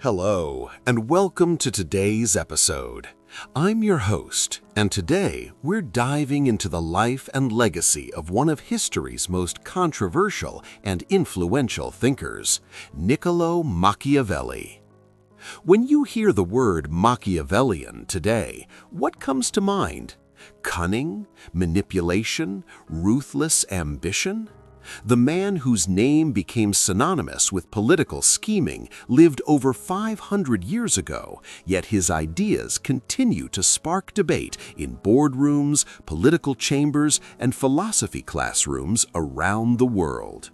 Hello, and welcome to today's episode. I'm your host, and today we're diving into the life and legacy of one of history's most controversial and influential thinkers, Niccolo Machiavelli. When you hear the word Machiavellian today, what comes to mind? Cunning, manipulation, ruthless ambition? The man whose name became synonymous with political scheming lived over 500 years ago, yet his ideas continue to spark debate in boardrooms, political chambers, and philosophy classrooms around the world.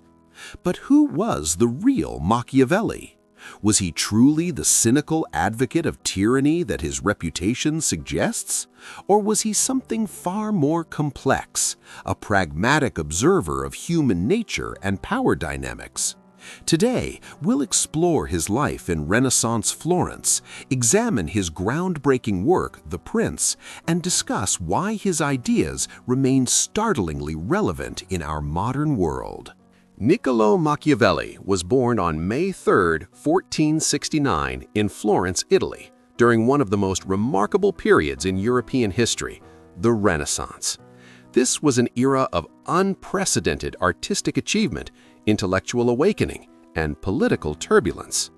But who was the real Machiavelli? Was he truly the cynical advocate of tyranny that his reputation suggests? Or was he something far more complex, a pragmatic observer of human nature and power dynamics? Today, we'll explore his life in Renaissance Florence, examine his groundbreaking work, The Prince, and discuss why his ideas remain startlingly relevant in our modern world. Niccolo Machiavelli was born on May 3, 1469, in Florence, Italy, during one of the most remarkable periods in European history, the Renaissance. This was an era of unprecedented artistic achievement, intellectual awakening, and political turbulence.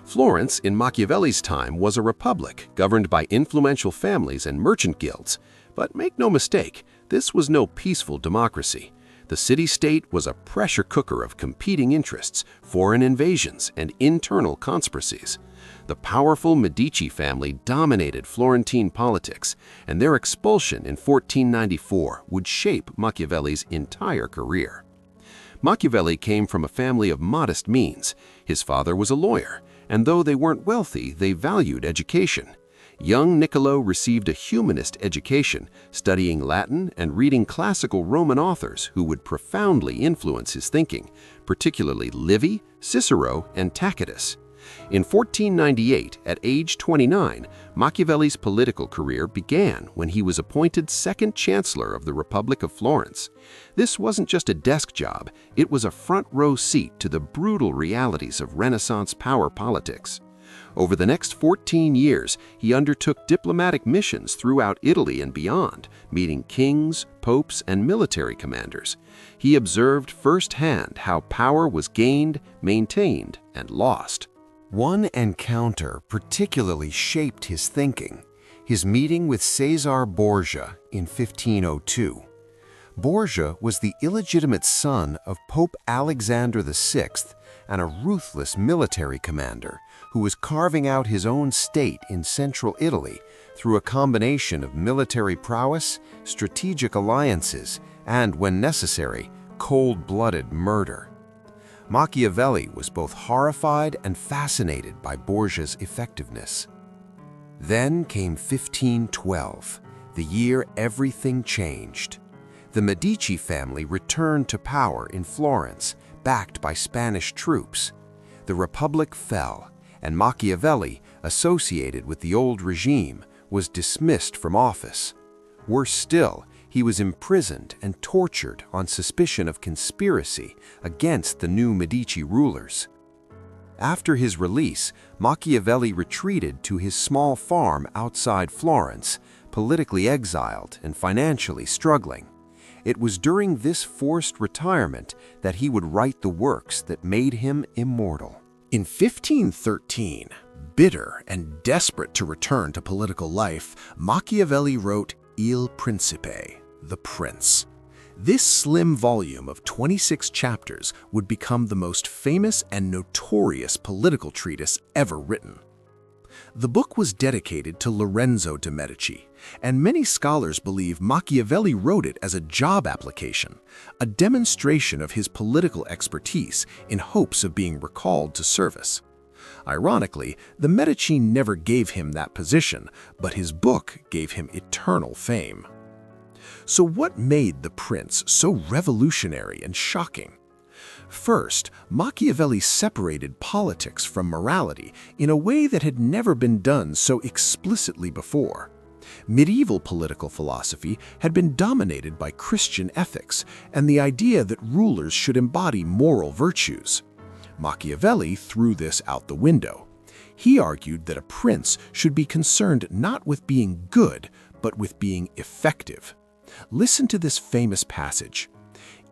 Florence, in Machiavelli's time, was a republic governed by influential families and merchant guilds. But make no mistake, this was no peaceful democracy. The city-state was a pressure cooker of competing interests, foreign invasions, and internal conspiracies. The powerful Medici family dominated Florentine politics, and their expulsion in 1494 would shape Machiavelli's entire career. Machiavelli came from a family of modest means. His father was a lawyer, and though they weren't wealthy, they valued education. Young Niccolo received a humanist education, studying Latin and reading classical Roman authors who would profoundly influence his thinking, particularly Livy, Cicero, and Tacitus. In 1498, at age 29, Machiavelli's political career began when he was appointed second chancellor of the Republic of Florence. This wasn't just a desk job, it was a front-row seat to the brutal realities of Renaissance power politics. Over the next 14 years, he undertook diplomatic missions throughout Italy and beyond, meeting kings, popes, and military commanders. He observed firsthand how power was gained, maintained, and lost. One encounter particularly shaped his thinking, his meeting with Caesar Borgia in 1502. Borgia was the illegitimate son of Pope Alexander VI and a ruthless military commander who was carving out his own state in central Italy through a combination of military prowess, strategic alliances, and, when necessary, cold-blooded murder. Machiavelli was both horrified and fascinated by Borgia's effectiveness. Then came 1512, the year everything changed. The Medici family returned to power in Florence, backed by Spanish troops. The Republic fell, and Machiavelli, associated with the old regime, was dismissed from office. Worse still, he was imprisoned and tortured on suspicion of conspiracy against the new Medici rulers. After his release, Machiavelli retreated to his small farm outside Florence, politically exiled and financially struggling. It was during this forced retirement that he would write the works that made him immortal. In 1513, bitter and desperate to return to political life, Machiavelli wrote Il Principe, The Prince. This slim volume of 26 chapters would become the most famous and notorious political treatise ever written. The book was dedicated to Lorenzo de' Medici, and many scholars believe Machiavelli wrote it as a job application, a demonstration of his political expertise in hopes of being recalled to service. Ironically, the Medici never gave him that position, but his book gave him eternal fame. So what made The Prince so revolutionary and shocking? First, Machiavelli separated politics from morality in a way that had never been done so explicitly before. Medieval political philosophy had been dominated by Christian ethics and the idea that rulers should embody moral virtues. Machiavelli threw this out the window. He argued that a prince should be concerned not with being good, but with being effective. Listen to this famous passage.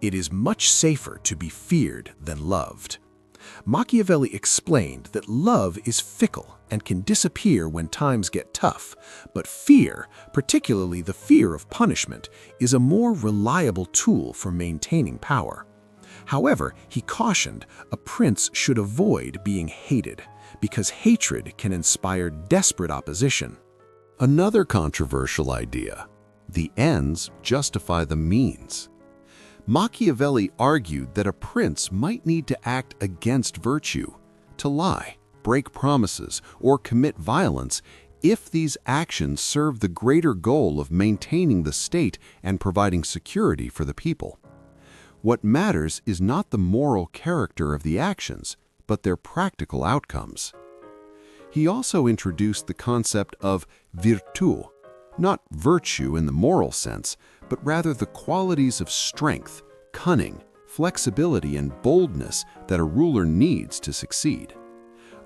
"It is much safer to be feared than loved." Machiavelli explained that love is fickle and can disappear when times get tough, but fear, particularly the fear of punishment, is a more reliable tool for maintaining power. However, he cautioned a prince should avoid being hated, because hatred can inspire desperate opposition. Another controversial idea: the ends justify the means. Machiavelli argued that a prince might need to act against virtue, to lie, break promises, or commit violence if these actions serve the greater goal of maintaining the state and providing security for the people. What matters is not the moral character of the actions, but their practical outcomes. He also introduced the concept of virtu, not virtue in the moral sense, but rather the qualities of strength, cunning, flexibility, and boldness that a ruler needs to succeed.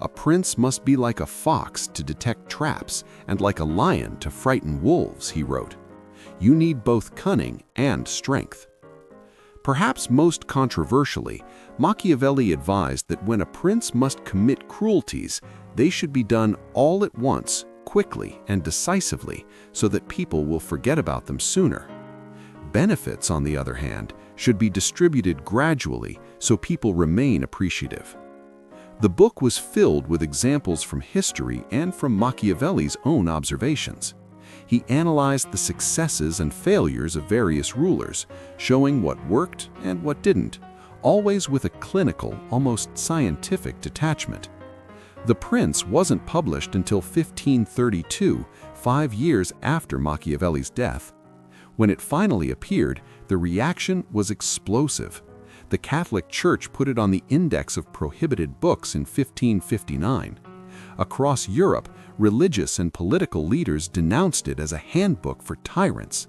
A prince must be like a fox to detect traps and like a lion to frighten wolves, he wrote. You need both cunning and strength. Perhaps most controversially, Machiavelli advised that when a prince must commit cruelties, they should be done all at once, quickly and decisively, so that people will forget about them sooner. Benefits, on the other hand, should be distributed gradually so people remain appreciative. The book was filled with examples from history and from Machiavelli's own observations. He analyzed the successes and failures of various rulers, showing what worked and what didn't, always with a clinical, almost scientific detachment. The Prince wasn't published until 1532, 5 years after Machiavelli's death. When it finally appeared, the reaction was explosive. The Catholic Church put it on the Index of Prohibited Books in 1559. Across Europe, religious and political leaders denounced it as a handbook for tyrants.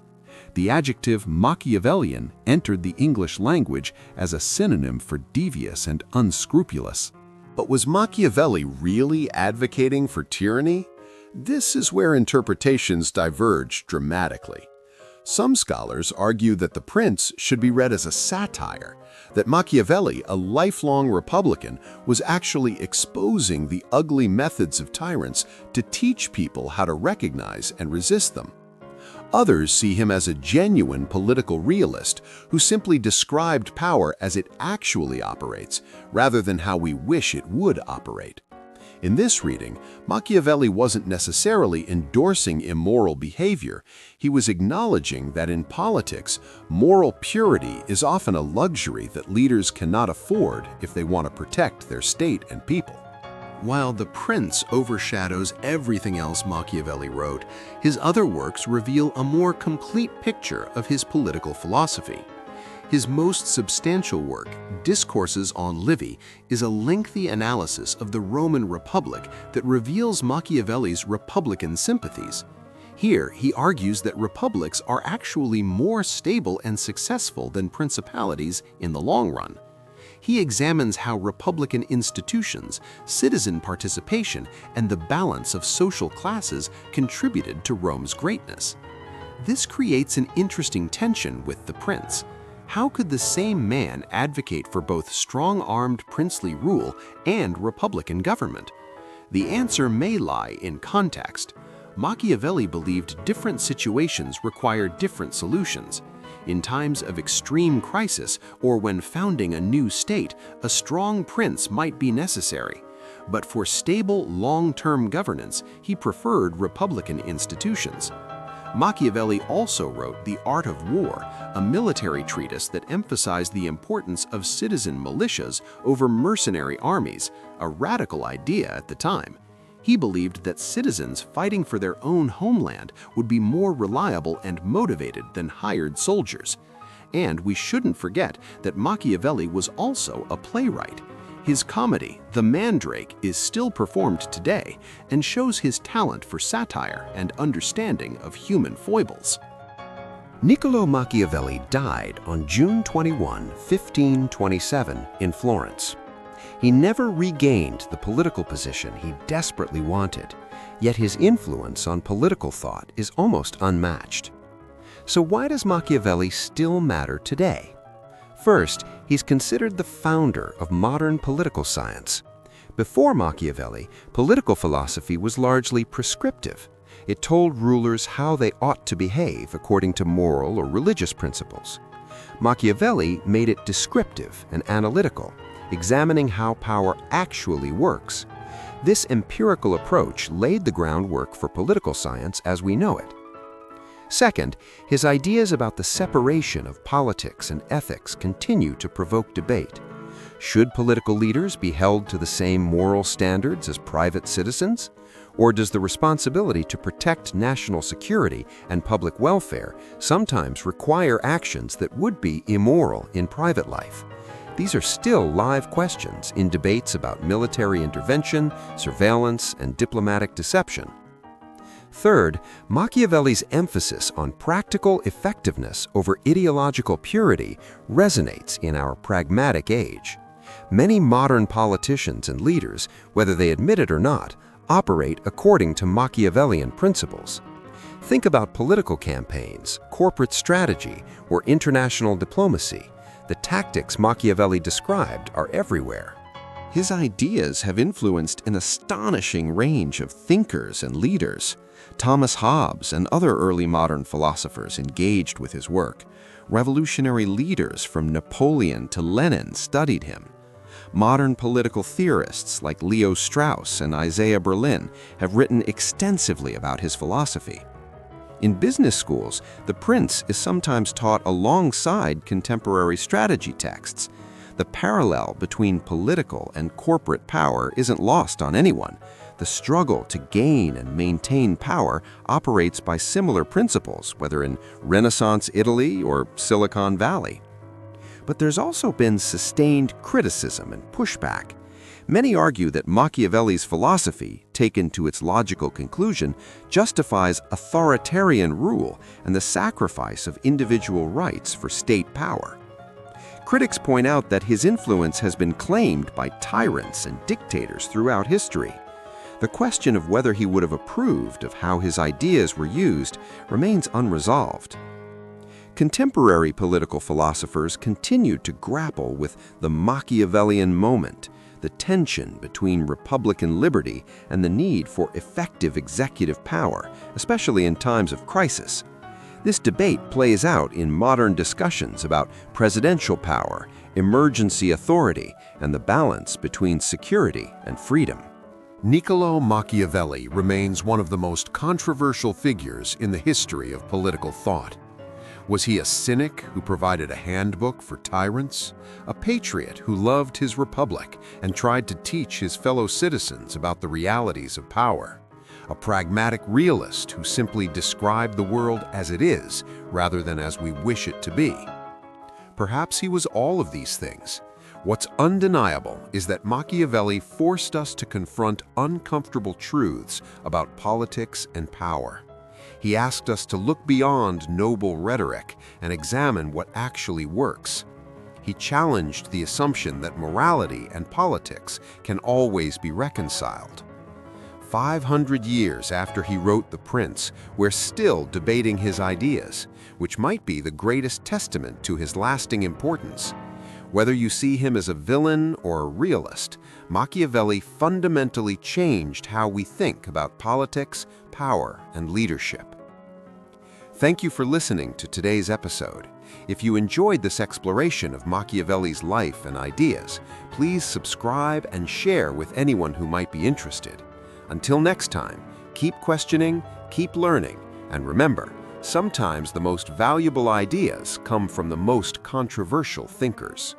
The adjective Machiavellian entered the English language as a synonym for devious and unscrupulous. But was Machiavelli really advocating for tyranny? This is where interpretations diverge dramatically. Some scholars argue that The Prince should be read as a satire, that Machiavelli, a lifelong Republican, was actually exposing the ugly methods of tyrants to teach people how to recognize and resist them. Others see him as a genuine political realist who simply described power as it actually operates, rather than how we wish it would operate. In this reading, Machiavelli wasn't necessarily endorsing immoral behavior. He was acknowledging that in politics, moral purity is often a luxury that leaders cannot afford if they want to protect their state and people. While The Prince overshadows everything else Machiavelli wrote, his other works reveal a more complete picture of his political philosophy. His most substantial work, Discourses on Livy, is a lengthy analysis of the Roman Republic that reveals Machiavelli's republican sympathies. Here, he argues that republics are actually more stable and successful than principalities in the long run. He examines how republican institutions, citizen participation, and the balance of social classes contributed to Rome's greatness. This creates an interesting tension with The Prince. How could the same man advocate for both strong-armed princely rule and republican government? The answer may lie in context. Machiavelli believed different situations require different solutions. In times of extreme crisis or when founding a new state, a strong prince might be necessary. But for stable, long-term governance, he preferred republican institutions. Machiavelli also wrote The Art of War, a military treatise that emphasized the importance of citizen militias over mercenary armies, a radical idea at the time. He believed that citizens fighting for their own homeland would be more reliable and motivated than hired soldiers. And we shouldn't forget that Machiavelli was also a playwright. His comedy, The Mandrake, is still performed today and shows his talent for satire and understanding of human foibles. Niccolò Machiavelli died on June 21, 1527, in Florence. He never regained the political position he desperately wanted, yet his influence on political thought is almost unmatched. So why does Machiavelli still matter today? First, he's considered the founder of modern political science. Before Machiavelli, political philosophy was largely prescriptive. It told rulers how they ought to behave according to moral or religious principles. Machiavelli made it descriptive and analytical, examining how power actually works. This empirical approach laid the groundwork for political science as we know it. Second, his ideas about the separation of politics and ethics continue to provoke debate. Should political leaders be held to the same moral standards as private citizens? Or does the responsibility to protect national security and public welfare sometimes require actions that would be immoral in private life? These are still live questions in debates about military intervention, surveillance, and diplomatic deception. Third, Machiavelli's emphasis on practical effectiveness over ideological purity resonates in our pragmatic age. Many modern politicians and leaders, whether they admit it or not, operate according to Machiavellian principles. Think about political campaigns, corporate strategy, or international diplomacy. The tactics Machiavelli described are everywhere. His ideas have influenced an astonishing range of thinkers and leaders. Thomas Hobbes and other early modern philosophers engaged with his work. Revolutionary leaders from Napoleon to Lenin studied him. Modern political theorists like Leo Strauss and Isaiah Berlin have written extensively about his philosophy. In business schools, The Prince is sometimes taught alongside contemporary strategy texts. The parallel between political and corporate power isn't lost on anyone. The struggle to gain and maintain power operates by similar principles, whether in Renaissance Italy or Silicon Valley. But there's also been sustained criticism and pushback. Many argue that Machiavelli's philosophy, taken to its logical conclusion, justifies authoritarian rule and the sacrifice of individual rights for state power. Critics point out that his influence has been claimed by tyrants and dictators throughout history. The question of whether he would have approved of how his ideas were used remains unresolved. Contemporary political philosophers continue to grapple with the Machiavellian moment, the tension between republican liberty and the need for effective executive power, especially in times of crisis. This debate plays out in modern discussions about presidential power, emergency authority, and the balance between security and freedom. Niccolo Machiavelli remains one of the most controversial figures in the history of political thought. Was he a cynic who provided a handbook for tyrants? A patriot who loved his republic and tried to teach his fellow citizens about the realities of power? A pragmatic realist who simply described the world as it is rather than as we wish it to be? Perhaps he was all of these things. What's undeniable is that Machiavelli forced us to confront uncomfortable truths about politics and power. He asked us to look beyond noble rhetoric and examine what actually works. He challenged the assumption that morality and politics can always be reconciled. 500 years after he wrote The Prince, we're still debating his ideas, which might be the greatest testament to his lasting importance. Whether you see him as a villain or a realist, Machiavelli fundamentally changed how we think about politics, power, and leadership. Thank you for listening to today's episode. If you enjoyed this exploration of Machiavelli's life and ideas, please subscribe and share with anyone who might be interested. Until next time, keep questioning, keep learning, and remember, sometimes the most valuable ideas come from the most controversial thinkers.